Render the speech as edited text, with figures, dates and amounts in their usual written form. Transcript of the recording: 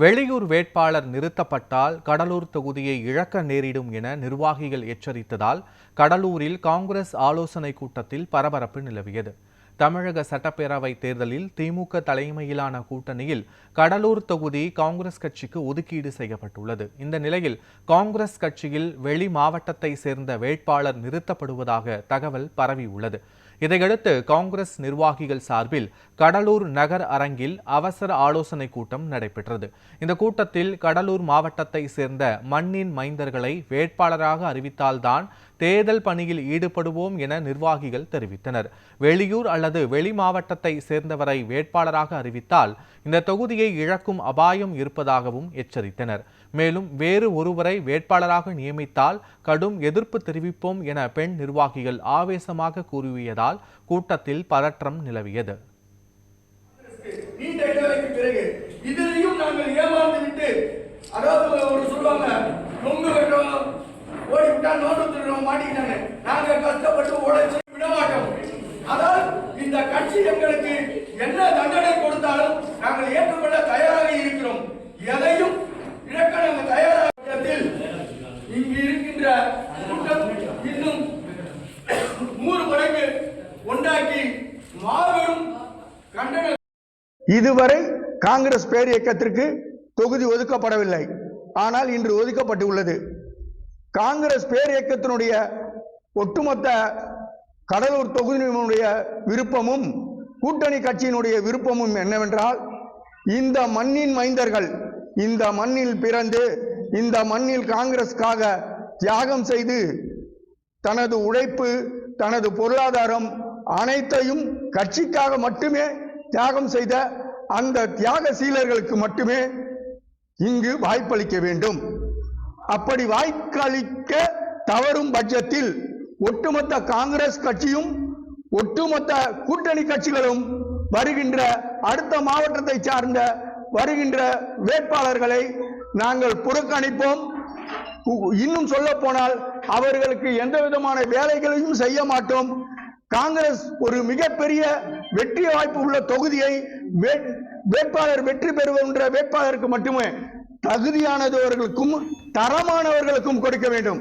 வெளியூர் வேட்பாளர் நிறுத்தப்பட்டால் கடலூர் தொகுதியை இழக்க நேரிடும் என நிர்வாகிகள் எச்சரித்ததால் கடலூரில் காங்கிரஸ் ஆலோசனை கூட்டத்தில் பரபரப்பு நிலவியது. தமிழக சட்டப்பேரவை தேர்தலில் திமுக தலைமையிலான கூட்டணியில் கடலூர் தொகுதி காங்கிரஸ் கட்சிக்கு ஒதுக்கீடு செய்யப்பட்டுள்ளது. இந்த நிலையில் காங்கிரஸ் கட்சியில் வெளி மாவட்டத்தை சேர்ந்த வேட்பாளர் நிறுத்தப்படுவதாக தகவல் பரவியுள்ளது. இதையடுத்து காங்கிரஸ் நிர்வாகிகள் சார்பில் கடலூர் நகர் அரங்கில் அவசர ஆலோசனை கூட்டம் நடைபெற்றது. இந்த கூட்டத்தில் கடலூர் மாவட்டத்தை சேர்ந்த மண்ணின் மைந்தர்களை வேட்பாளராக அறிவித்தால்தான் தேர்தல் பணியில் ஈடுபடுவோம் என நிர்வாகிகள் தெரிவித்தனர். வெளியூர் அல்லது வெளி மாவட்டத்தை சேர்ந்தவரை வேட்பாளராக அறிவித்தால் இந்த தொகுதியை இழக்கும் அபாயம் இருப்பதாகவும் எச்சரித்தனர். மேலும் வேறு ஒருவரை வேட்பாளராக நியமித்தால் கடும் எதிர்ப்பு தெரிவிப்போம் என பெண் நிர்வாகிகள் ஆவேசமாக கூறியதால் கூட்டத்தில் பதற்றம் நிலவியது. இந்த கட்சி எங்களுக்கு என்ன தண்டனை கொடுத்தாலும் நாங்கள் ஏற்றுக்கொள்ள தயாராக இருக்கிறோம். எதையும் இழக்க நாங்கள் தயாராக இங்கு இருக்கின்ற கூட்டம் இன்னும் 100 மடங்கு ஒன்றாக்கி மாபெரும் கண்டன. இதுவரை காங்கிரஸ் பேர் இயக்கத்திற்கு தொகுதி ஒதுக்கப்படவில்லை. ஆனால் இன்று ஒதுக்கப்பட்டுள்ளது. காங்கிரஸ் பேர் இயக்கத்தினுடைய ஒட்டுமொத்த கடலூர் தொகுதியினுடைய விருப்பமும் கூட்டணி கட்சியினுடைய விருப்பமும் என்னவென்றால், இந்த மண்ணின் மைந்தர்கள் இந்த மண்ணில் பிறந்து இந்த மண்ணில் காங்கிரஸ்க்காக தியாகம் செய்து தனது உழைப்பு தனது பொருளாதாரம் அனைத்தையும் கட்சிக்காக மட்டுமே தியாகம் செய்த அந்த தியாகசீலர்களுக்கு மட்டுமே இங்கு வாய்ப்பளிக்க வேண்டும். அப்படி வாய்ப்பளிக்க தவறும் பட்சத்தில் ஒட்டுமொத்த காங்கிரஸ் கட்சியும் ஒட்டுமொத்த கூட்டணி கட்சிகளும் வருகின்ற அடுத்த மாவட்டத்தை சார்ந்த வருகின்ற வேட்பாளர்களை நாங்கள் புறக்கணிப்போம். இன்னும் சொல்ல போனால் அவர்களுக்கு எந்த விதமான வேலைகளையும் செய்ய மாட்டோம். காங்கிரஸ் ஒரு மிகப்பெரிய வெற்றி வாய்ப்பு உள்ள தொகுதியை வேட்பாளர் வெற்றி பெறுகின்ற வேட்பாளருக்கு மட்டுமே தகுதியானவர்களுக்கும் தரமானவர்களுக்கும் கொடுக்க வேண்டும்.